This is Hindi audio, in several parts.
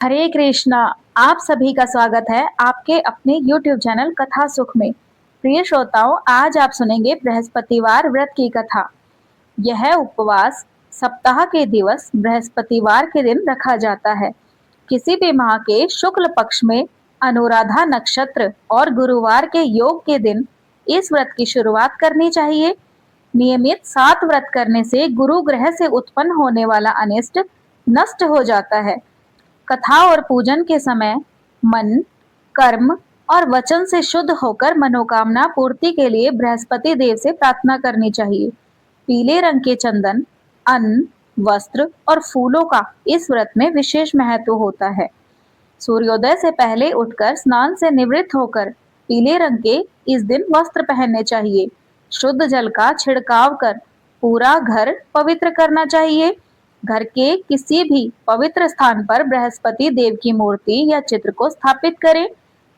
हरे कृष्णा। आप सभी का स्वागत है आपके अपने YouTube चैनल कथा सुख में। प्रिय श्रोताओं, आज आप सुनेंगे बृहस्पतिवार व्रत की कथा। यह उपवास सप्ताह के दिवस बृहस्पतिवार के दिन रखा जाता है। किसी भी माह के शुक्ल पक्ष में अनुराधा नक्षत्र और गुरुवार के योग के दिन इस व्रत की शुरुआत करनी चाहिए। नियमित 7 व्रत करने से गुरु ग्रह से उत्पन्न होने वाला अनिष्ट नष्ट हो जाता है। कथा और पूजन के समय मन, कर्म और वचन से शुद्ध होकर मनोकामना पूर्ति के लिए बृहस्पति देव से प्रार्थना करनी चाहिए। पीले रंग के चंदन, अन्न, वस्त्र और फूलों का इस व्रत में विशेष महत्व होता है। सूर्योदय से पहले उठकर स्नान से निवृत्त होकर पीले रंग के इस दिन वस्त्र पहनने चाहिए। शुद्ध जल का छिड़काव कर पूरा घर पवित्र करना चाहिए। घर के किसी भी पवित्र स्थान पर बृहस्पति देव की मूर्ति या चित्र को स्थापित करें।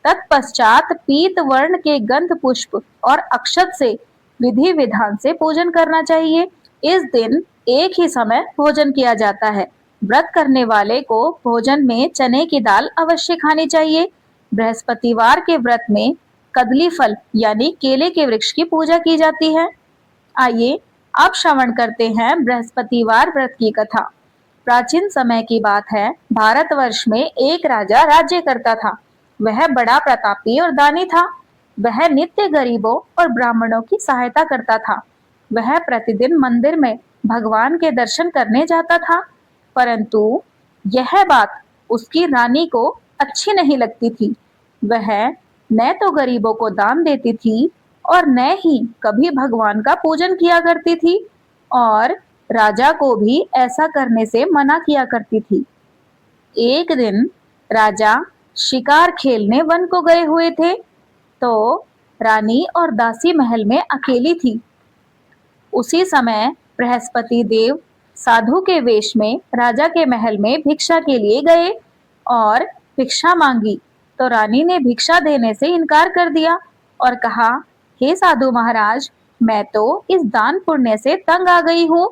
तत्पश्चात पीत वर्ण के गंध पुष्प और अक्षत से विधि विधान से पूजन करना चाहिए। इस दिन एक ही समय भोजन किया जाता है। व्रत करने वाले को भोजन में चने की दाल अवश्य खानी चाहिए। बृहस्पतिवार के व्रत में कदली फल यानी केले के वृक्ष की पूजा की जाती है। आइए अब श्रवण करते हैं बृहस्पतिवार व्रत की कथा। प्राचीन समय की बात है। भारतवर्ष में एक राजा राज्य करता था। वह बड़ा प्रतापी और दानी था। वह नित्य गरीबों और ब्राह्मणों की सहायता करता था। वह प्रतिदिन मंदिर में भगवान के दर्शन करने जाता था, परंतु यह बात उसकी रानी को अच्छी नहीं लगती थी। वह न तो गरीबों को दान देती थी और न ही कभी भगवान का पूजन किया करती थी, और राजा को भी ऐसा करने से मना किया करती थी। एक दिन राजा शिकार खेलने वन को गए हुए थे, तो रानी और दासी महल में अकेली थी। उसी समय बृहस्पति देव साधु के वेश में राजा के महल में भिक्षा के लिए गए और भिक्षा मांगी, तो रानी ने भिक्षा देने से इनकार कर दिया और कहा, हे साधु महाराज, मैं तो इस दान पुण्य से तंग आ गई हूँ।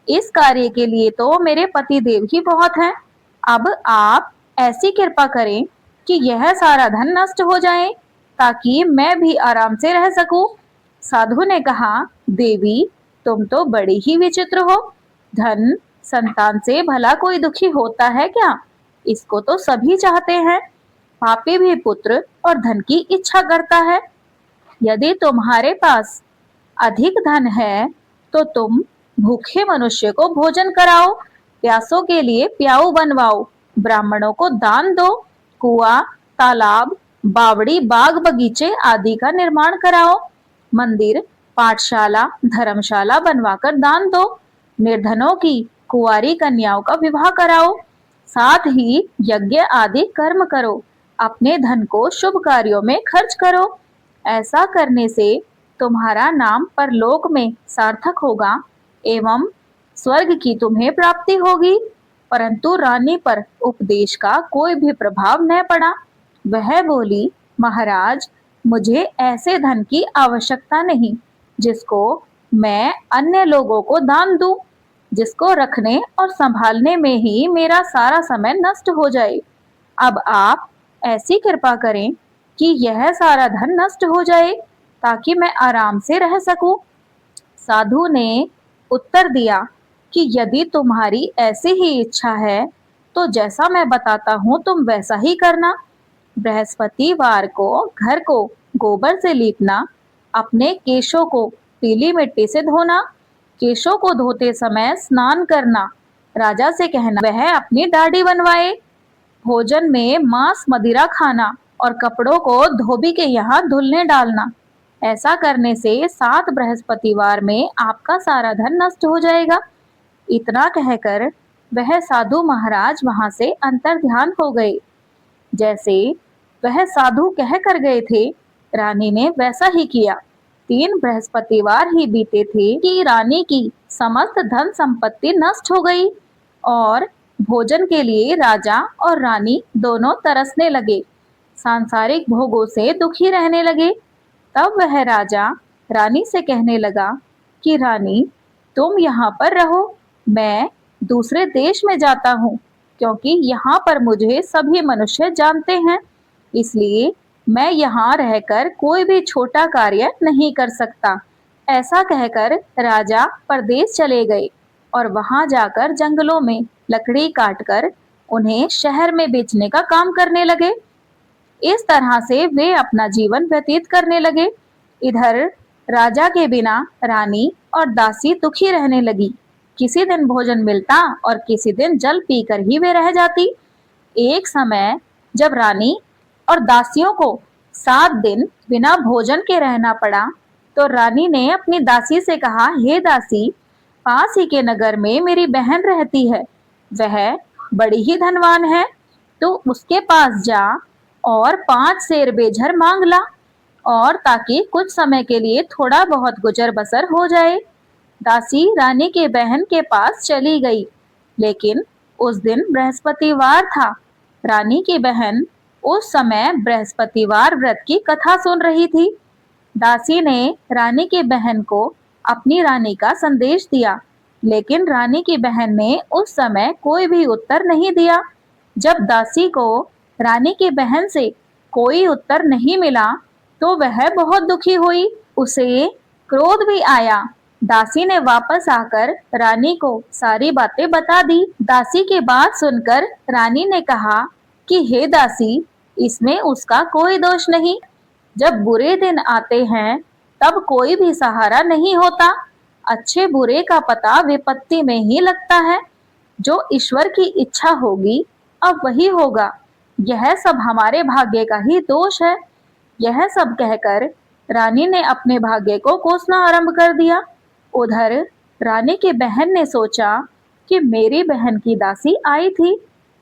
इस कार्य के लिए तो मेरे पति देव ही बहुत हैं। अब आप ऐसी कृपा करें कि यह सारा धन नष्ट हो जाए, ताकि मैं भी आराम से रह सकूं। साधु ने कहा, देवी, तुम तो बड़ी ही विचित्र हो। धन संतान से भला कोई दुखी होता है क्या? इसको तो सभी चाहते हैं। पापी भी पुत्र और धन की इच्छा करता है। यदि तुम्हारे पास अधिक धन है तो तुम भूखे मनुष्य को भोजन कराओ, प्यासों के लिए प्याऊ बनवाओ, ब्राह्मणों को दान दो, कुआं, तालाब, बावड़ी, बाग बगीचे आदि का निर्माण कराओ, मंदिर, पाठशाला, धर्मशाला बनवाकर दान दो, निर्धनों की कुंवारी कन्याओं का विवाह कराओ, साथ ही यज्ञ आदि कर्म करो, अपने धन को शुभ कार्यों में खर्च करो। ऐसा करने से तुम्हारा नाम परलोक में सार्थक होगा एवं स्वर्ग की तुम्हें प्राप्ति होगी। परंतु रानी पर उपदेश का कोई भी प्रभाव न पड़ा। वह बोली, महाराज, मुझे ऐसे धन की आवश्यकता नहीं जिसको मैं अन्य लोगों को दान दूं, जिसको रखने और संभालने में ही मेरा सारा समय नष्ट हो जाए। अब आप ऐसी कृपा करें कि यह सारा धन नष्ट हो जाए, ताकि मैं आराम से रह सकूं। साधु ने उत्तर दिया कि यदि तुम्हारी ऐसी ही इच्छा है तो जैसा मैं बताता हूँ तुम वैसा ही करना। बृहस्पतिवार को घर को गोबर से लीपना, अपने केशों को पीली मिट्टी से धोना, केशों को धोते समय स्नान करना, राजा से कहना वह अपनी दाढ़ी बनवाए, भोजन में मांस मदिरा खाना और कपड़ों को धोबी के यहाँ धुलने डालना। ऐसा करने से 7 बृहस्पतिवार में आपका सारा धन नष्ट हो जाएगा। इतना कहकर वह साधु महाराज वहां से अंतर ध्यान हो गए। जैसे वह साधु कह कर गए थे, रानी ने वैसा ही किया। 3 बृहस्पतिवार ही बीते थे कि रानी की समस्त धन संपत्ति नष्ट हो गई और भोजन के लिए राजा और रानी दोनों तरसने लगे, सांसारिक भोगों से दुखी रहने लगे। तब वह राजा रानी से कहने लगा कि रानी, तुम यहाँ पर रहो, मैं दूसरे देश में जाता हूँ। क्योंकि यहाँ पर मुझे सभी मनुष्य जानते हैं, इसलिए मैं यहाँ रहकर कोई भी छोटा कार्य नहीं कर सकता। ऐसा कहकर राजा परदेश चले गए और वहां जाकर जंगलों में लकड़ी काटकर उन्हें शहर में बेचने का काम करने लगे। इस तरह से वे अपना जीवन व्यतीत करने लगे। इधर राजा के बिना रानी और दासी दुखी रहने लगी। किसी दिन भोजन मिलता और किसी दिन जल पीकर ही वे रह जाती। एक समय जब रानी और दासियों को 7 दिन बिना भोजन के रहना पड़ा, तो रानी ने अपनी दासी से कहा, हे दासी, पास ही के नगर में मेरी बहन रहती है। वह बड़ी ही धनवान है, तो उसके पास जा और 5 सेर बेझर मांग ला, और ताकि कुछ समय के लिए थोड़ा बहुत गुजर बसर हो जाए। दासी रानी के बहन के पास चली गई, लेकिन उस दिन बृहस्पतिवार था। रानी की बहन उस समय बृहस्पतिवार व्रत की कथा सुन रही थी। दासी ने रानी की बहन को अपनी रानी का संदेश दिया, लेकिन रानी की बहन ने उस समय कोई भी उत्तर नहीं दिया। जब दासी को रानी की बहन से कोई उत्तर नहीं मिला, तो वह बहुत दुखी हुई। उसे क्रोध भी आया। दासी ने वापस आकर रानी को सारी बातें बता दी। दासी की बात सुनकर रानी ने कहा कि हे दासी, इसमें उसका कोई दोष नहीं। जब बुरे दिन आते हैं तब कोई भी सहारा नहीं होता। अच्छे बुरे का पता विपत्ति में ही लगता है। जो ईश्वर की इच्छा होगी अब वही होगा। यह सब हमारे भाग्य का ही दोष है। यह सब कहकर रानी ने अपने भाग्य को कोसना आरंभ कर दिया। उधर रानी की बहन ने सोचा कि मेरी बहन की दासी आई थी,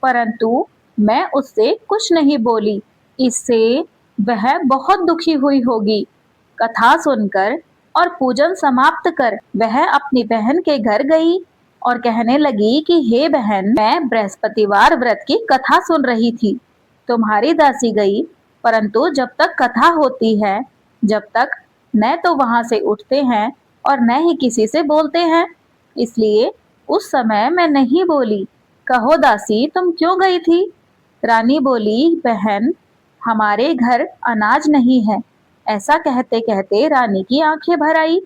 परंतु मैं उससे कुछ नहीं बोली, इससे वह बहुत दुखी हुई होगी। कथा सुनकर और पूजन समाप्त कर वह अपनी बहन के घर गई और कहने लगी कि हे बहन, मैं बृहस्पतिवार व्रत की कथा सुन रही थी। तुम्हारी दासी गई, परंतु जब तक कथा होती है, जब तक न तो वहां से उठते हैं और न ही किसी से बोलते हैं, इसलिए उस समय मैं नहीं बोली। कहो दासी, तुम क्यों गई थी? रानी बोली, बहन, हमारे घर अनाज नहीं है। ऐसा कहते कहते रानी की आंखें भर आई।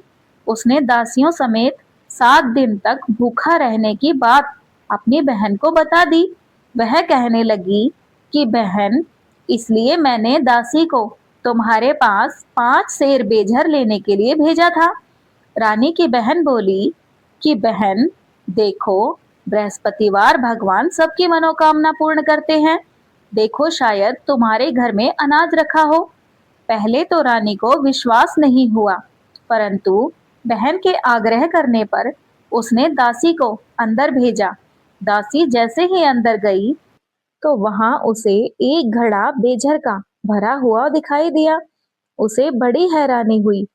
उसने दासियों समेत 7 दिन तक भूखा रहने की बात अपनी बहन को बता दी। वह कहने लगी कि बहन, इसलिए मैंने दासी को तुम्हारे पास 5 सेर बेझर लेने के लिए भेजा था। रानी की बहन बोली कि बहन, देखो, बृहस्पतिवार भगवान सबकी मनोकामना पूर्ण करते हैं। देखो, शायद तुम्हारे घर में अनाज रखा हो। पहले तो रानी को विश्वास नहीं हुआ, परंतु बहन के आग्रह करने पर उसने दासी को अंदर भेजा। दासी जैसे ही अंदर गई, तो वहां उसे एक घड़ा बेझर का भरा हुआ दिखाई दिया। उसे बड़ी हैरानी हुई,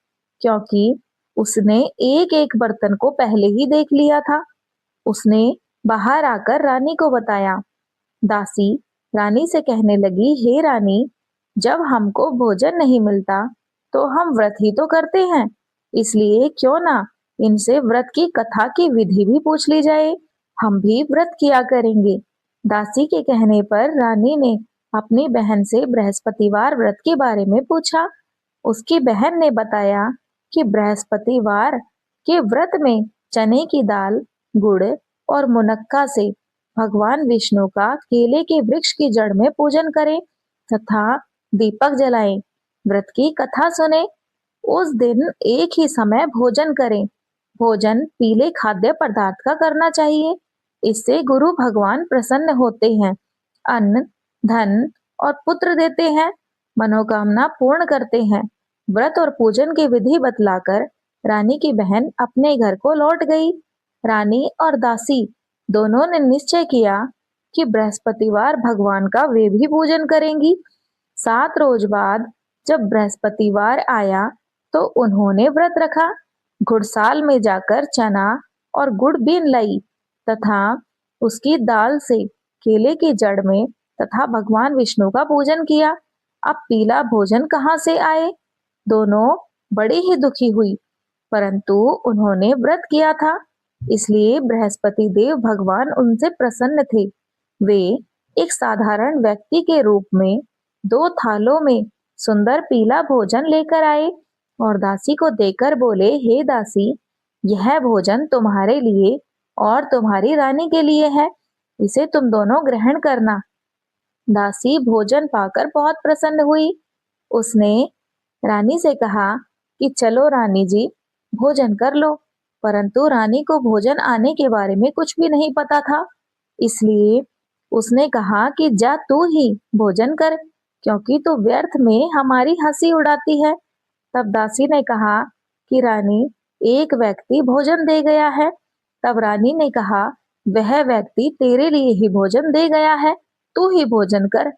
क्योंकि उसने एक एक बर्तन को पहले ही देख लिया था। उसने बाहर आकर रानी को बताया। दासी रानी से कहने लगी, हे रानी, जब हमको भोजन नहीं मिलता तो हम व्रत ही तो करते हैं, इसलिए क्यों ना इनसे व्रत की कथा की विधि भी पूछ ली जाए। हम भी व्रत किया करेंगे। दासी के कहने पर रानी ने अपनी बहन से बृहस्पतिवार व्रत के बारे में पूछा। उसकी बहन ने बताया कि बृहस्पतिवार के व्रत में चने की दाल, गुड़ और मुनक्का से भगवान विष्णु का केले के वृक्ष की जड़ में पूजन करें तथा दीपक जलाएं, व्रत की कथा सुने। उस दिन एक ही समय भोजन करें। भोजन पीले खाद्य पदार्थ का करना चाहिए, इससे गुरु भगवान प्रसन्न होते हैं, अन्न, धन और पुत्र देते हैं, मनोकामना पूर्ण करते हैं। व्रत और पूजन की विधि बतलाकर रानी की बहन अपने घर को लौट गई। रानी और दासी दोनों ने निश्चय किया कि बृहस्पतिवार भगवान का वे भी पूजन करेंगी। 7 रोज बाद जब बृहस्पतिवार आया, तो उन्होंने व्रत रखा। घुड़साल में जाकर चना और गुड़ बीन लाई तथा उसकी दाल से केले की जड़ में तथा भगवान विष्णु का पूजन किया। अब पीला भोजन कहाँ से आए? दोनों बड़ी ही दुखी हुई, परंतु उन्होंने व्रत किया था, इसलिए बृहस्पति देव भगवान उनसे प्रसन्न थे। वे एक साधारण व्यक्ति के रूप में 2 थालों में सुंदर पीला भोजन लेकर आए और दासी को देकर बोले, हे दासी, यह भोजन तुम्हारे लिए और तुम्हारी रानी के लिए है, इसे तुम दोनों ग्रहण करना। दासी भोजन पाकर बहुत प्रसन्न हुई। उसने रानी से कहा कि चलो रानी जी, भोजन कर लो। परंतु रानी को भोजन आने के बारे में कुछ भी नहीं पता था, इसलिए उसने कहा कि जा तू ही भोजन कर, क्योंकि तू व्यर्थ में हमारी हंसी उड़ाती है। तब दासी ने कहा कि रानी, एक व्यक्ति भोजन दे गया है। तब रानी ने कहा, वह व्यक्ति तेरे लिए ही भोजन दे गया है, तू ही भोजन कर।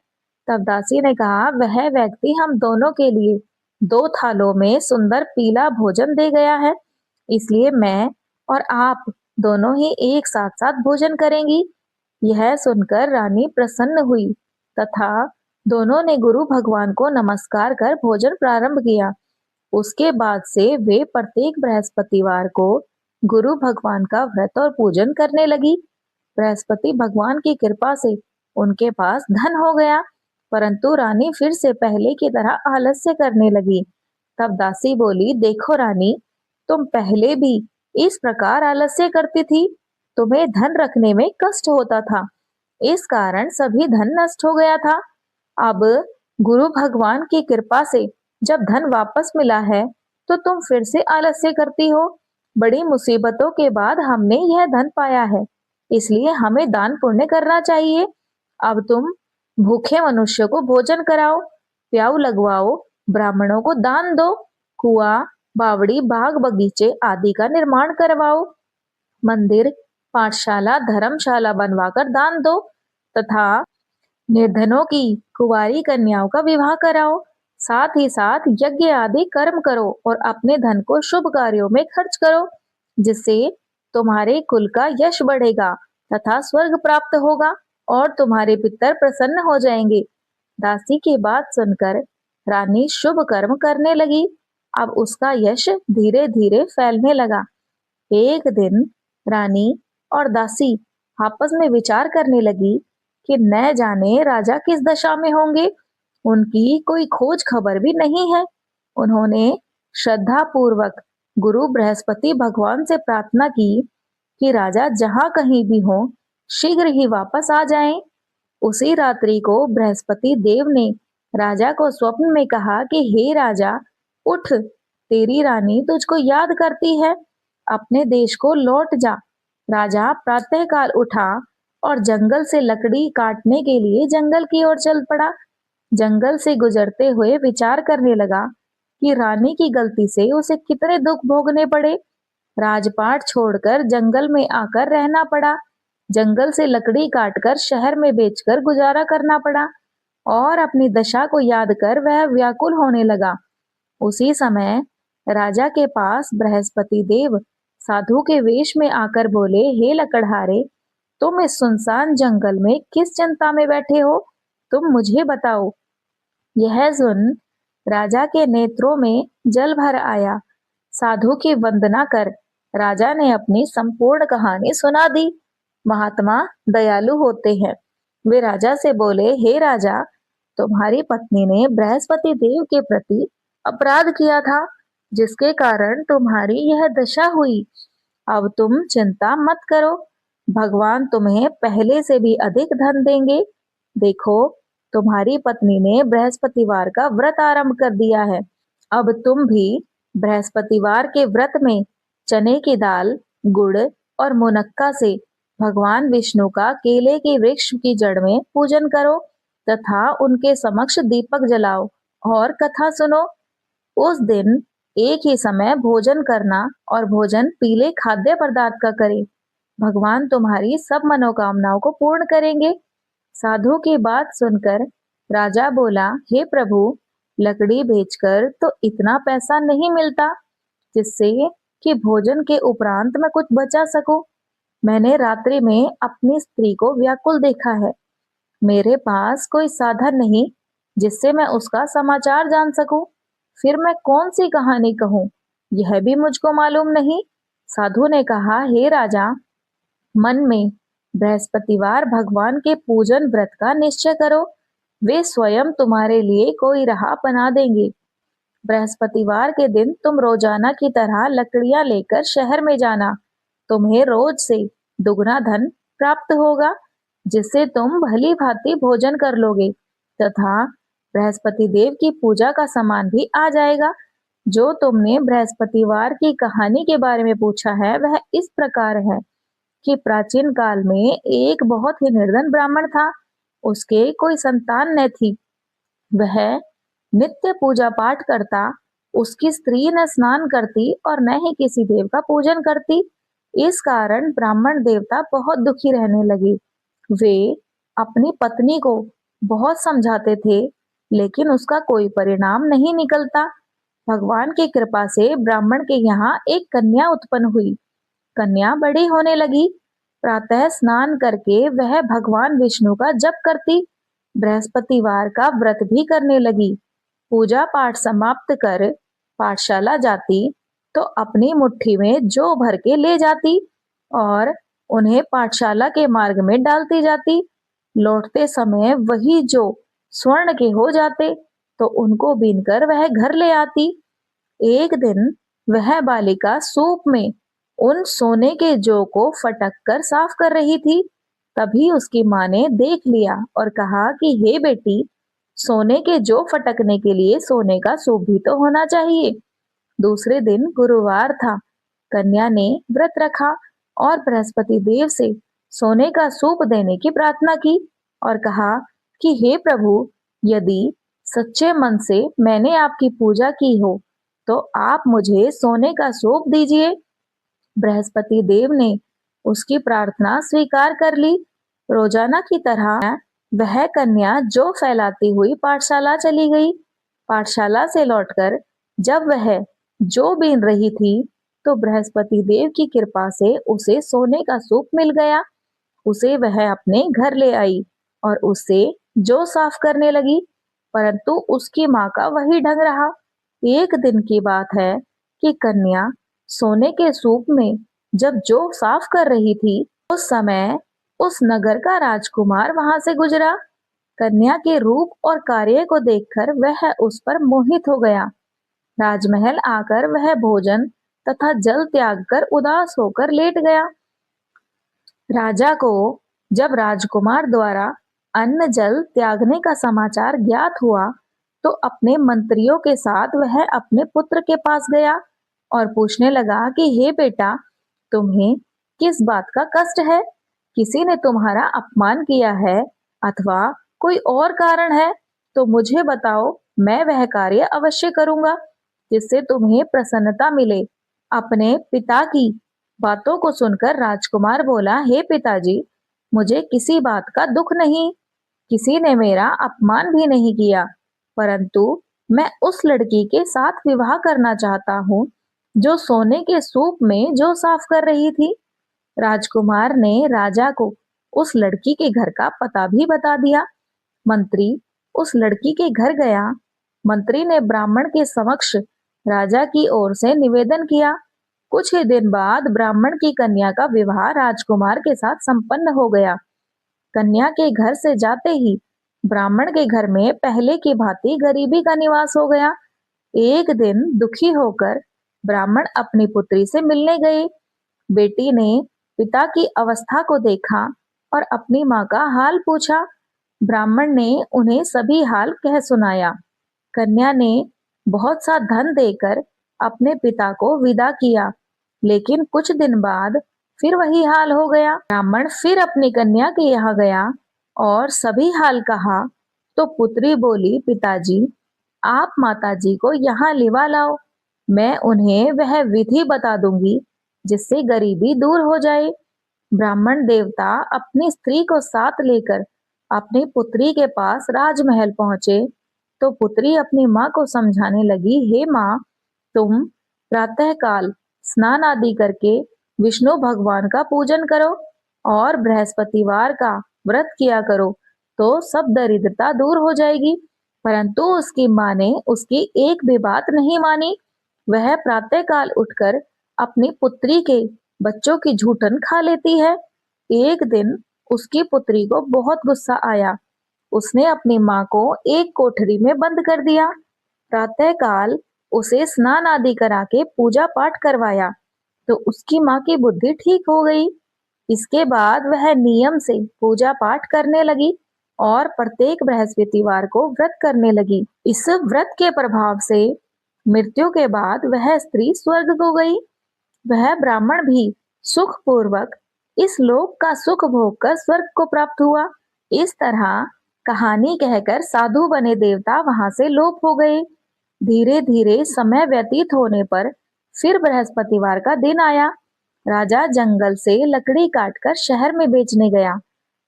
तब दासी ने कहा, वह व्यक्ति हम दोनों के लिए 2 थालों में सुंदर पीला भोजन दे गया है, इसलिए मैं और आप दोनों ही एक साथ साथ भोजन करेंगी। यह सुनकर रानी प्रसन्न हुई तथा दोनों ने गुरु भगवान को नमस्कार कर भोजन प्रारंभ किया। उसके बाद से वे प्रत्येक बृहस्पतिवार को गुरु भगवान का व्रत और पूजन करने लगी। बृहस्पति भगवान की कृपा से उनके पास धन हो गया, परंतु रानी फिर से पहले की तरह आलस्य करने लगी। तब दासी बोली, देखो रानी, तुम पहले भी इस प्रकार आलस्य करती थी, तुम्हें धन रखने में कष्ट होता था, इस कारण सभी धन नष्ट हो गया था। अब गुरु भगवान की कृपा से जब धन वापस मिला है, तो तुम फिर से आलस्य करती हो। बड़ी मुसीबतों के बाद हमने यह धन पाया है, इसलिए हमें दान पुण्य करना चाहिए। अब तुम भूखे मनुष्य को भोजन कराओ, प्याऊ लगवाओ, ब्राह्मणों को दान दो, कुआं, बावड़ी, बाग बगीचे आदि का निर्माण करवाओ, मंदिर, पाठशाला, धर्मशाला बनवाकर दान दो तथा निर्धनों की कुंवारी कन्याओं का विवाह कराओ। साथ ही साथ यज्ञ आदि कर्म करो और अपने धन को शुभ कार्यों में खर्च करो, जिससे तुम्हारे कुल का यश बढ़ेगा तथा स्वर्ग प्राप्त होगा और तुम्हारे पितर प्रसन्न हो जाएंगे। दासी की बात सुनकर रानी शुभ कर्म करने लगी। अब उसका यश धीरे धीरे फैलने लगा। एक दिन रानी और दासी आपस में विचार करने लगी कि न जाने राजा किस दशा में होंगे, उनकी कोई खोज खबर भी नहीं है। उन्होंने श्रद्धा पूर्वक गुरु बृहस्पति भगवान से प्रार्थना की कि राजा जहां कहीं भी हो, शीघ्र ही वापस आ जाएं। उसी रात्रि को बृहस्पति देव ने राजा को स्वप्न में कहा कि हे राजा, उठ, तेरी रानी तुझको याद करती है, अपने देश को लौट जा। राजा प्रातःकाल उठा और जंगल से लकड़ी काटने के लिए जंगल की ओर चल पड़ा। जंगल से गुजरते हुए विचार करने लगा कि रानी की गलती से उसे कितने दुख भोगने पड़े। राजपाट छोड़कर जंगल में आकर रहना पड़ा, जंगल से लकड़ी काटकर शहर में बेचकर गुजारा करना पड़ा और अपनी दशा को याद कर वह व्याकुल होने लगा। उसी समय राजा के पास बृहस्पति देव साधु के वेश में आकर बोले, हे लकड़हारे, तुम इस सुनसान जंगल में किस चिंता में बैठे हो, तुम मुझे बताओ। यह सुन राजा के नेत्रों में जल भर आया। साधु की वंदना कर राजा ने अपनी संपूर्ण कहानी सुना दी। महात्मा दयालु होते हैं। वे राजा से बोले, हे राजा, तुम्हारी पत्नी ने बृहस्पति देव के प्रति अपराध किया था, जिसके कारण तुम्हारी यह दशा हुई। अब तुम चिंता मत करो, भगवान तुम्हें पहले से भी अधिक धन देंगे। देखो, तुम्हारी पत्नी ने बृहस्पतिवार का व्रत आरंभ कर दिया है। अब तुम भी बृहस्पतिवार के व्रत में चने की दाल, गुड़ और मुनक्का से भगवान विष्णु का केले के वृक्ष की जड़ में पूजन करो तथा उनके समक्ष दीपक जलाओ और कथा सुनो। उस दिन एक ही समय भोजन करना और भोजन पीले खाद्य पदार्थ का करें। भगवान तुम्हारी सब मनोकामनाओं को पूर्ण करेंगे। साधु की बात सुनकर राजा बोला, हे प्रभु, लकड़ी बेचकर तो इतना पैसा नहीं मिलता जिससे कि भोजन के उपरांत मैं कुछ बचा सकूं। मैंने रात्रि में अपनी स्त्री को व्याकुल देखा है। मेरे पास कोई साधन नहीं जिससे मैं उसका समाचार जान सकूं। फिर मैं कौन सी कहानी कहूं, यह भी मुझको मालूम नहीं। साधु ने कहा, हे राजा, मन में बृहस्पतिवार भगवान के पूजन व्रत का निश्चय करो, वे स्वयं तुम्हारे लिए कोई राह बना देंगे। बृहस्पतिवार के दिन तुम रोजाना की तरह लकड़ियां लेकर शहर में जाना, तुम्हें रोज से दुगना धन प्राप्त होगा, जिससे तुम भली भांति भोजन कर लोगे तथा बृहस्पति देव की पूजा का सामान भी आ जाएगा। जो तुमने बृहस्पतिवार की कहानी के बारे में पूछा है वह इस प्रकार है कि प्राचीन काल में एक बहुत ही निर्धन ब्राह्मण था। उसके कोई संतान न थी। वह नित्य पूजा पाठ करता, उसकी स्त्री न स्नान करती और न ही किसी देव का पूजन करती। इस कारण ब्राह्मण देवता बहुत दुखी रहने लगे। वे अपनी पत्नी को बहुत समझाते थे, लेकिन उसका कोई परिणाम नहीं निकलता। भगवान की कृपा से ब्राह्मण के यहाँ एक कन्या उत्पन्न हुई। कन्या बड़ी होने लगी। प्रातः स्नान करके वह भगवान विष्णु का जप करती, बृहस्पतिवार का व्रत भी करने लगी। पूजा पाठ समाप्त कर पाठशाला जाती तो अपनी मुट्ठी में जौ भर के ले जाती और उन्हें पाठशाला के मार्ग में डालती जाती। लौटते समय वही जौ स्वर्ण के हो जाते तो उनको बीनकर वह घर ले आती। एक दिन वह बालिका सूप में उन सोने के जौ को फटक कर साफ कर रही थी। तभी उसकी माँ ने देख लिया और कहा कि हे बेटी, सोने के जौ फटकने के लिए सोने का सूप भी तो होना चाहिए। दूसरे दिन गुरुवार था। कन्या ने व्रत रखा और बृहस्पति देव से सोने का सूप देने की प्रार्थना की और कहा कि हे प्रभु, यदि सच्चे मन से मैंने आपकी पूजा की हो तो आप मुझे सोने का सूप दीजिए। बृहस्पति देव ने उसकी प्रार्थना स्वीकार कर ली। रोजाना की तरह वह कन्या जौ फैलाती हुई पाठशाला चली गई। पाठशाला से लौटकर जब वह जौ बीन रही थी तो बृहस्पति देव की कृपा से उसे सोने का सूप मिल गया। उसे वह अपने घर ले आई और उससे जौ साफ करने लगी, परंतु उसकी माँ का वही ढंग रहा। एक दिन की बात है कि कन्या सोने के सूप में जब जौ साफ कर रही थी उस समय उस नगर का राजकुमार वहां से गुजरा। कन्या के रूप और कार्य को देखकर वह उस पर मोहित हो गया। राजमहल आकर वह भोजन तथा जल त्याग कर उदास होकर लेट गया। राजा को जब राजकुमार द्वारा अन्न जल त्यागने का समाचार ज्ञात हुआ तो अपने मंत्रियों के साथ वह अपने पुत्र के पास गया और पूछने लगा कि हे बेटा, तुम्हें किस बात का कष्ट है? किसी ने तुम्हारा अपमान किया है अथवा कोई और कारण है तो मुझे बताओ, मैं वह कार्य अवश्य करूंगा जिससे तुम्हें प्रसन्नता मिले। अपने पिता की बातों को सुनकर राजकुमार बोला, हे पिताजी, मुझे किसी बात का दुख नहीं, किसी ने मेरा अपमान भी नहीं किया, परंतु मैं उस लड़की के साथ विवाह करना चाहता हूँ जो सोने के सूप में जो साफ कर रही थी। राजकुमार ने राजा को उस लड़की के घर का पता भी बता दिया। मंत्री उस लड़की के घर गया। मंत्री ने ब्राह्मण के समक्ष राजा की ओर से निवेदन किया। कुछ ही दिन बाद ब्राह्मण की कन्या का विवाह राजकुमार के साथ संपन्न हो गया। कन्या के घर से जाते ही ब्राह्मण के घर में पहले की भांति गरीबी का निवास हो गया। एक दिन दुखी होकर ब्राह्मण अपनी पुत्री से मिलने गए। बेटी ने पिता की अवस्था को देखा और अपनी माँ का हाल पूछा। ब्राह्मण ने उन्हें सभी हाल कह सुनाया। कन्या ने बहुत सा धन देकर अपने पिता को विदा किया, लेकिन कुछ दिन बाद फिर वही हाल हो गया। ब्राह्मण फिर अपनी कन्या के यहाँ गया और सभी हाल कहा तो पुत्री बोली, पिताजी, आप माताजी को यहाँ लिवा लाओ, मैं उन्हें वह विधि बता दूंगी जिससे गरीबी दूर हो जाए। ब्राह्मण देवता अपनी स्त्री को साथ लेकर अपनी पुत्री के पास राजमहल पहुंचे तो पुत्री अपनी माँ को समझाने लगी, हे माँ, तुम प्रातःकाल स्नान आदि करके विष्णु भगवान का पूजन करो और बृहस्पतिवार का व्रत किया करो तो सब दरिद्रता दूर हो जाएगी। परंतु उसकी माँ ने उसकी एक भी बात नहीं मानी। वह प्रातःकाल उठकर अपनी पुत्री के बच्चों की झूठन खा लेती है। एक दिन उसकी पुत्री को बहुत गुस्सा आया। उसने अपनी माँ को एक कोठरी में बंद कर दिया। प्रातःकाल उसे स्नान आदि करा के पूजा पाठ करवाया, तो उसकी माँ की बुद्धि ठीक हो गई। इसके बाद वह नियम से पूजा पाठ करने लगी और प्रत्येक बृहस्पतिवार को व्रत करने लगी। इस व्रत के प्रभाव से मृत्यु के बाद वह स्त्री स्वर्ग को गई। वह ब्राह्मण भी सुख पूर्वक इस लोक का सुख भोग कर स्वर्ग को प्राप्त हुआ। इस तरह कहानी कहकर साधु बने देवता वहां से लोप हो गए। धीरे धीरे समय व्यतीत होने पर फिर बृहस्पतिवार का दिन आया। राजा जंगल से लकड़ी काटकर शहर में बेचने गया।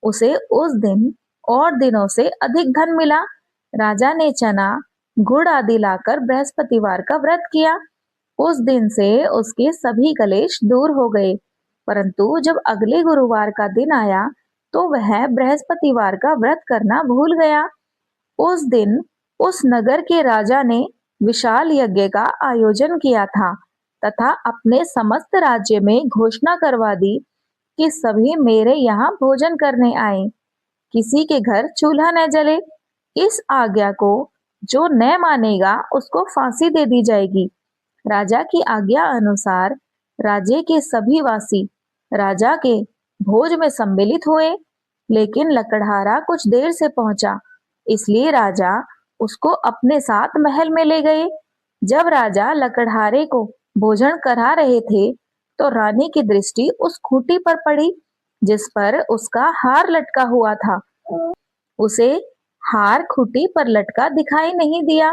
उसे उस दिन और दिनों से अधिक धन मिला। राजा ने चना, गुड़ आदि लाकर बृहस्पतिवार का व्रत किया। उस दिन से उसके सभी कलेश दूर हो गए। परंतु जब अगले गुरुवार का दिन आया तो वह बृहस्पतिवार का व्रत करना भूल गया। उस दिन उस नगर के राजा ने विशाल यज्ञ का आयोजन किया था तथा अपने समस्त राज्य में घोषणा करवा दी कि सभी मेरे यहाँ भोजन करने आए, किसी के घर चूल्हा न जले। इस आज्ञा को जो न मानेगा उसको फांसी दे दी जाएगी। राजा की आज्ञा अनुसार राज्य के सभी वासी राजा के भोज में सम्मिलित हुए, लेकिन लकड़हारा कुछ देर से पहुंचा, इसलिए राजा उसको अपने साथ महल में ले गए। जब राजा लकड़हारे को भोजन करा रहे थे तो रानी की दृष्टि उस खूंटी पर पड़ी जिस पर उसका हार लटका हुआ था। उसे हार खूंटी पर लटका दिखाई नहीं दिया।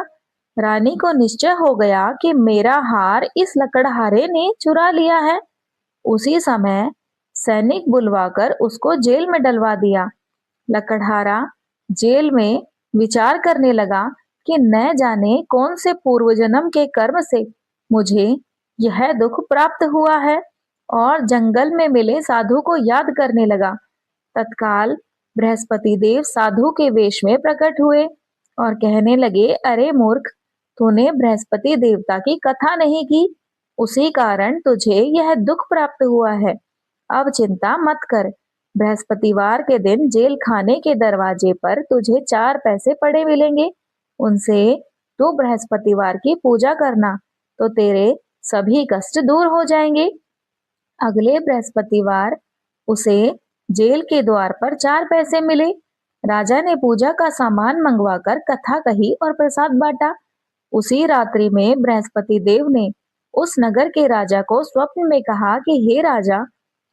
रानी को निश्चय हो गया कि मेरा हार इस लकड़हारे ने चुरा लिया है। उसी समय सैनिक बुलवाकर उसको जेल में डलवा दिया। लकड़हारा जेल में विचार करने लगा कि न जाने कौन से पूर्व जन्म के कर्म से मुझे यह दुख प्राप्त हुआ है, और जंगल में मिले साधु को याद करने लगा। तत्काल बृहस्पति देव साधु के वेश में प्रकट हुए और कहने लगे, अरे मूर्ख, तूने बृहस्पति देवता की कथा नहीं की, उसी कारण तुझे यह दुख प्राप्त हुआ है। अब चिंता मत कर, बृहस्पतिवार के दिन जेल खाने के दरवाजे पर तुझे 4 पैसे पड़े मिलेंगे। उनसे तू बृहस्पतिवार की पूजा करना तो तेरे सभी कष्ट दूर हो जाएंगे। अगले बृहस्पतिवार उसे जेल के द्वार पर 4 पैसे मिले। राजा ने पूजा का सामान मंगवाकर कथा कही और प्रसाद बांटा। उसी रात्रि में बृहस्पति देव ने उस नगर के राजा को स्वप्न में कहा कि हे राजा,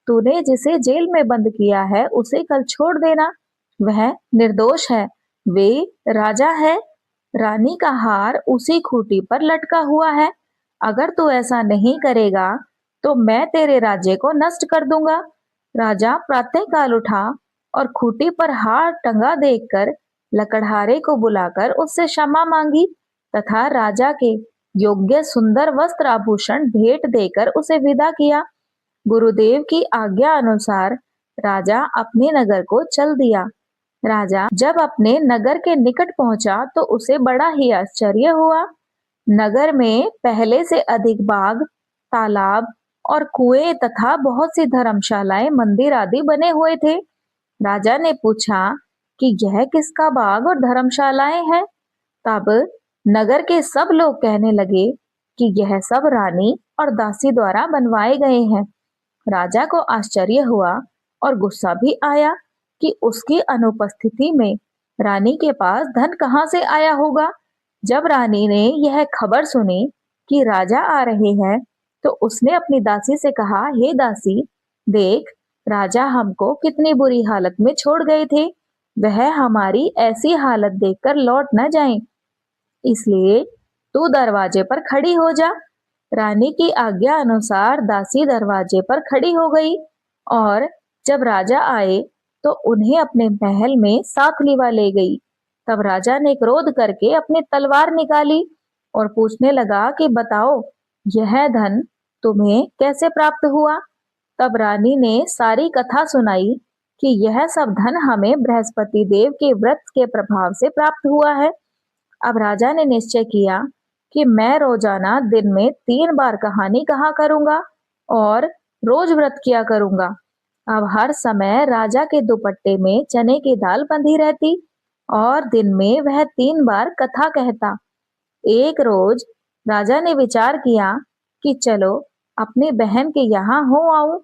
तूने जिसे जेल में बंद किया है उसे कल छोड़ देना, वह निर्दोष है। वे राजा है। रानी का हार उसी खूंटी पर लटका हुआ है। अगर तू ऐसा नहीं करेगा तो मैं तेरे राज्य को नष्ट कर दूंगा। राजा प्रातःकाल उठा और खूंटी पर हार टंगा देखकर लकड़हारे को बुलाकर उससे क्षमा मांगी तथा राजा के योग्य सुंदर वस्त्र आभूषण भेंट देकर उसे विदा किया। गुरुदेव की आज्ञा अनुसार राजा अपने नगर को चल दिया। राजा जब अपने नगर के निकट पहुंचा तो उसे बड़ा ही आश्चर्य हुआ। नगर में पहले से अधिक बाग, तालाब और कुएं तथा बहुत सी धर्मशालाएं, मंदिर आदि बने हुए थे। राजा ने पूछा कि यह किसका बाग और धर्मशालाएं हैं? तब नगर के सब लोग कहने लगे कि यह सब रानी और दासी द्वारा बनवाए गए हैं। राजा को आश्चर्य हुआ और गुस्सा भी आया कि उसकी अनुपस्थिति में रानी के पास धन कहां से आया होगा। जब रानी ने यह खबर सुनी कि राजा आ रहे हैं तो उसने अपनी दासी से कहा, हे दासी, देख, राजा हमको कितनी बुरी हालत में छोड़ गए थे, वह हमारी ऐसी हालत देखकर लौट न जाएं, इसलिए तू दरवाजे पर खड़ी हो जा। रानी की आज्ञा अनुसार दासी दरवाजे पर खड़ी हो गई और जब राजा आए तो उन्हें अपने महल में साथ लिवा ले गई। तब राजा ने क्रोध करके अपनी तलवार निकाली और पूछने लगा कि बताओ, यह धन तुम्हें कैसे प्राप्त हुआ? तब रानी ने सारी कथा सुनाई कि यह सब धन हमें बृहस्पति देव के व्रत के प्रभाव से प्राप्त हुआ है। अब राजा ने निश्चय किया कि मैं रोजाना दिन में 3 बार कहानी कहा करूंगा और रोज व्रत किया करूंगा। अब हर समय राजा के दुपट्टे में चने की दाल बंधी रहती और दिन में वह 3 बार कथा कहता। एक रोज राजा ने विचार किया कि चलो अपनी बहन के यहाँ हो आऊं।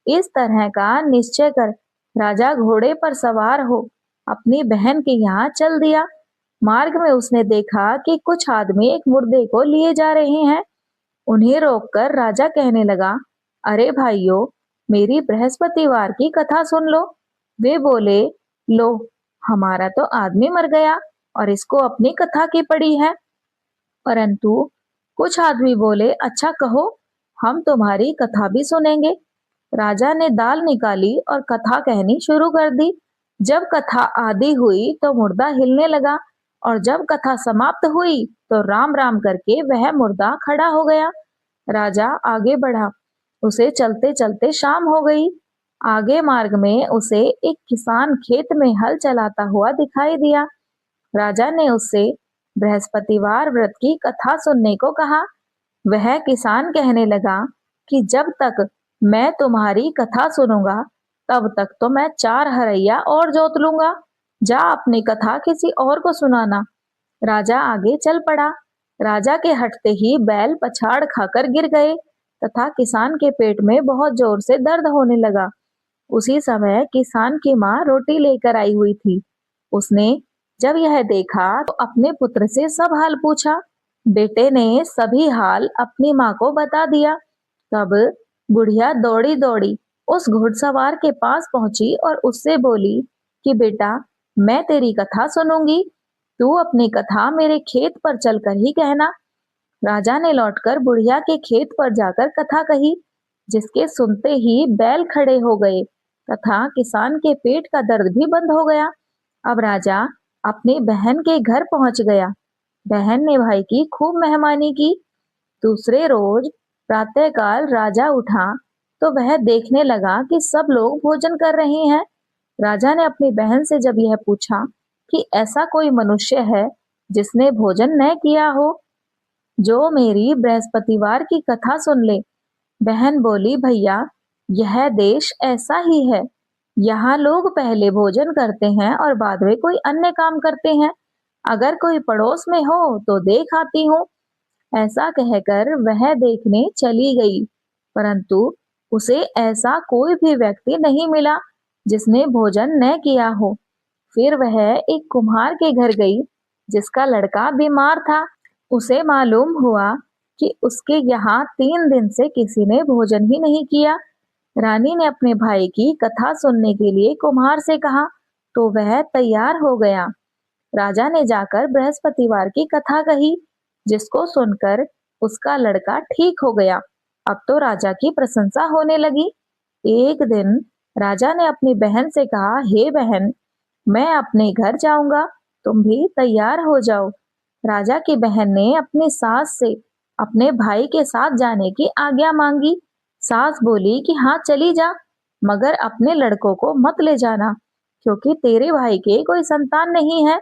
इस तरह का निश्चय कर राजा घोड़े पर सवार हो अपनी बहन के यहाँ चल दिया। मार्ग में उसने देखा कि कुछ आदमी एक मुर्दे को लिए जा रहे हैं। उन्हें रोककर राजा कहने लगा, अरे भाइयों, मेरी बृहस्पतिवार की कथा सुन लो। वे बोले, लो, हमारा तो आदमी मर गया और इसको अपनी कथा की पड़ी है। परंतु कुछ आदमी बोले, अच्छा कहो, हम तुम्हारी कथा भी सुनेंगे। राजा ने दाल निकाली और कथा कहनी शुरू कर दी। जब कथा आधी हुई तो मुर्दा हिलने लगा और जब कथा समाप्त हुई तो राम राम करके वह मुर्दा खड़ा हो गया। राजा आगे बढ़ा। उसे चलते चलते शाम हो गई। आगे मार्ग में उसे एक किसान खेत में हल चलाता हुआ दिखाई दिया। राजा ने उससे बृहस्पतिवार व्रत की कथा सुनने को कहा। वह किसान कहने लगा कि जब तक मैं तुम्हारी कथा सुनूंगा तब तक तो मैं 4 हरैया और जोत लूंगा। जा अपनी कथा किसी और को सुनाना। राजा आगे चल पड़ा। राजा के हटते ही बैल पछाड़ खाकर गिर गए तथा किसान के पेट में बहुत जोर से दर्द होने लगा। उसी समय किसान की माँ रोटी लेकर आई हुई थी। उसने जब यह देखा तो अपने पुत्र से सब हाल पूछा। बेटे ने सभी हाल अपनी माँ को बता दिया। तब बुढ़िया दौड़ी दौड़ी उस घुड़सवार के पास पहुंची और उससे बोली कि बेटा, मैं तेरी कथा सुनूंगी, तू अपनी कथा मेरे खेत पर चलकर ही कहना। राजा ने लौटकर बुढ़िया के खेत पर जाकर कथा कही, जिसके सुनते ही बैल खड़े हो गए तथा किसान के पेट का दर्द भी बंद हो गया। अब राजा अपनी बहन के घर पहुंच गया। बहन ने भाई की खूब मेहमानी की। दूसरे रोज प्रातःकाल राजा उठा तो वह देखने लगा कि सब लोग भोजन कर रहे हैं। राजा ने अपनी बहन से जब यह पूछा कि ऐसा कोई मनुष्य है जिसने भोजन न किया हो, जो मेरी बृहस्पतिवार की कथा सुन ले। बहन बोली, भैया, यह देश ऐसा ही है। यहाँ लोग पहले भोजन करते हैं और बाद में कोई अन्य काम करते हैं। अगर कोई पड़ोस में हो तो देख आती हूँ। ऐसा कहकर वह देखने चली गई, परंतु उसे ऐसा कोई भी व्यक्ति नहीं मिला जिसने भोजन न किया हो। फिर वह एक कुम्हार के घर गई जिसका लड़का बीमार था। उसे मालूम हुआ कि उसके यहाँ 3 दिन से किसी ने भोजन ही नहीं किया। रानी ने अपने भाई की कथा सुनने के लिए कुम्हार से कहा तो वह तैयार हो गया। राजा ने जाकर बृहस्पतिवार की कथा कही, जिसको सुनकर उसका लड़का ठीक हो गया। अब तो राजा की प्रशंसा होने लगी। एक दिन राजा ने अपनी बहन से कहा, हे बहन, मैं अपने घर जाऊंगा, तुम भी तैयार हो जाओ। राजा की बहन ने अपनी सास से अपने भाई के साथ जाने की आज्ञा मांगी। सास बोली कि हाँ, चली जा, मगर अपने लड़कों को मत ले जाना, क्योंकि तेरे भाई के कोई संतान नहीं है।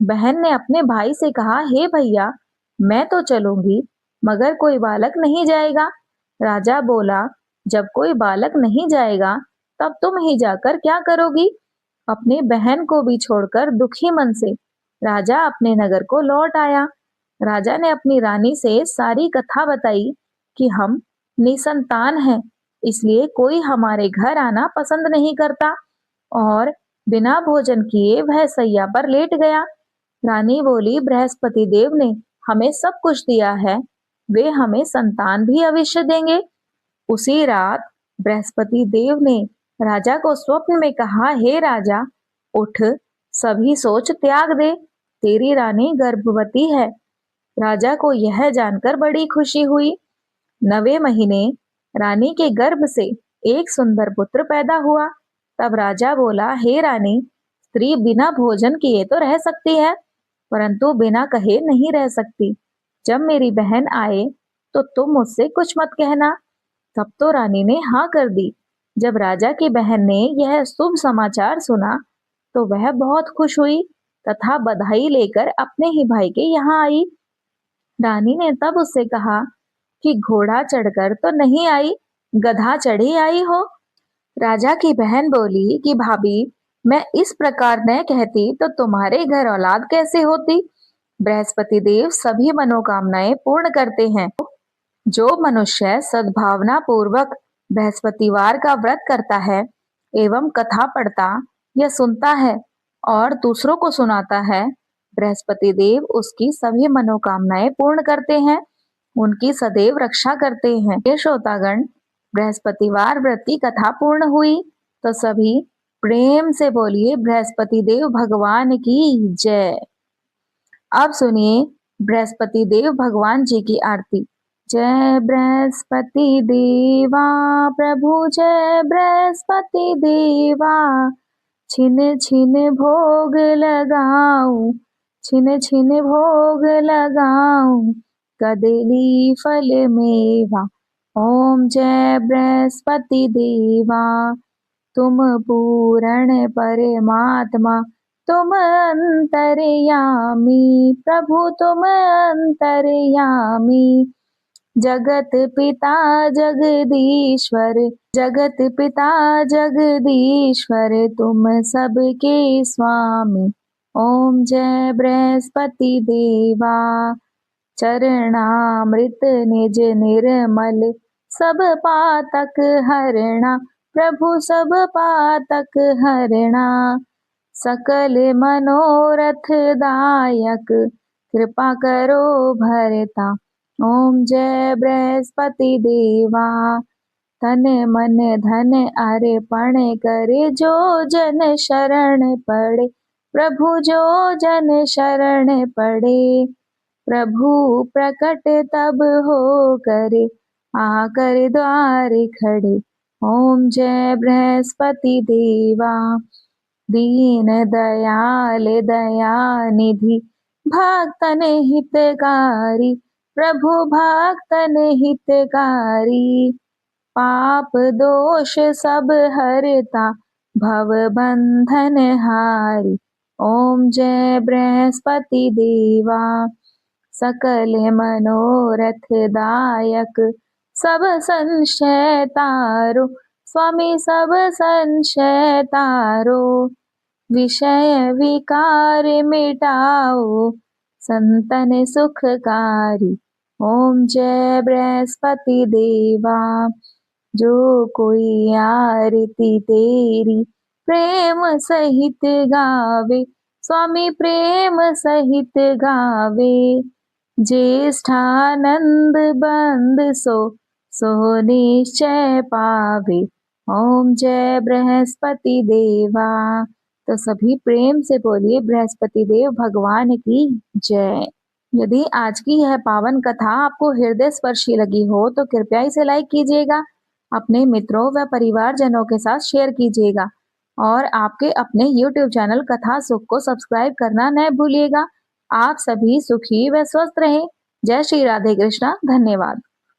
बहन ने अपने भाई से कहा, हे भैया, मैं तो चलूंगी, मगर कोई बालक नहीं जाएगा। राजा बोला, जब कोई बालक नहीं जाएगा तब तुम ही जाकर क्या करोगी। अपनी बहन को भी छोड़कर दुखी मन से राजा अपने नगर को लौट आया। राजा ने अपनी रानी से सारी कथा बताई कि हम निसंतान हैं, इसलिए कोई हमारे घर आना पसंद नहीं करता, और बिना भोजन किए वह सैया पर लेट गया। रानी बोली, बृहस्पति देव ने हमें सब कुछ दिया है, वे हमें संतान भी अवश्य देंगे। उसी रात बृहस्पति देव ने राजा को स्वप्न में कहा, हे राजा, उठ, सभी सोच त्याग दे, तेरी रानी गर्भवती है। राजा को यह जानकर बड़ी खुशी हुई। 9वें महीने रानी के गर्भ से एक सुंदर पुत्र पैदा हुआ। तब राजा बोला, हे रानी, स्त्री बिना भोजन किए तो रह सकती है, परंतु बिना कहे नहीं रह सकती। जब मेरी बहन आए तो तुम मुझसे कुछ मत कहना। तब तो रानी ने हाँ कर दी। जब राजा की बहन ने यह शुभ समाचार सुना तो वह बहुत खुश हुई तथा बधाई लेकर अपने ही भाई के यहाँ आई। रानी ने तब उससे कहा कि घोड़ा चढ़कर तो नहीं आई, गधा चढ़ी आई हो। राजा की बहन बोली कि भाभी, मैं इस प्रकार न कहती तो तुम्हारे घर औलाद कैसे होती। बृहस्पति देव सभी मनोकामनाएं पूर्ण करते हैं। जो मनुष्य सद्भावना पूर्वक बृहस्पतिवार का व्रत करता है एवं कथा पढ़ता या सुनता है और दूसरों को सुनाता है, बृहस्पति देव उसकी सभी मनोकामनाएं पूर्ण करते हैं, उनकी सदैव रक्षा करते हैं। ये श्रोतागण, बृहस्पतिवार व्रत की कथा पूर्ण हुई तो सभी प्रेम से बोलिए बृहस्पति देव भगवान की जय। अब सुनिए बृहस्पति देव भगवान जी की आरती। जय बृहस्पति देवा प्रभु, जय बृहस्पति देवा, छिन छिन भोग लगाऊं, छिन छिन भोग लगाऊं, कदली फल मेवा। ओम जय बृहस्पति देवा, तुम पूर्ण परमात्मा, तुम अंतर्यामी, प्रभु तुम अंतर्यामी, जगत पिता जगदीश्वर, जगत पिता जगदीश्वर, तुम सबके स्वामी। ओम जय बृहस्पति देवा, चरणामृत निज निर्मल, सब पातक हरणा, प्रभु सब पातक हरणा, सकल मनोरथ दायक, कृपा करो भरता। ओम जय बृहस्पति देवा, तन मन धन अर्पण करे, जो जन शरण पड़े, प्रभु जो जन शरण पड़े, प्रभु प्रकट तब हो करे, आकर द्वार खड़े। ओम जय बृहस्पति देवा, दीन दयाल दयानिधि, भक्तन हितकारी, प्रभु भक्तन हितकारी, पाप दोष सब हरता, भव बंधन हारी। ओम जय बृहस्पति देवा, सकल मनोरथ दायक, सब संशय तारो, स्वामी सब संशय तारो, विषय विकार मिटाओ, संतन सुखकारी। ओम जय बृहस्पति देवा, जो कोई आरती तेरी प्रेम सहित गावे, स्वामी प्रेम सहित गावे, ज्येष्ठानंद बंद सो, सो निश्चय पावे। ओम जय बृहस्पति देवा। तो सभी प्रेम से बोलिए बृहस्पति देव भगवान की जय। यदि आज की यह पावन कथा आपको हृदय स्पर्शी लगी हो तो कृपया इसे लाइक कीजिएगा, अपने मित्रों व परिवारजनों के साथ शेयर कीजिएगा और आपके अपने YouTube चैनल कथा सुख को सब्सक्राइब करना न भूलिएगा। आप सभी सुखी व स्वस्थ रहें। जय श्री राधे कृष्णा। धन्यवाद।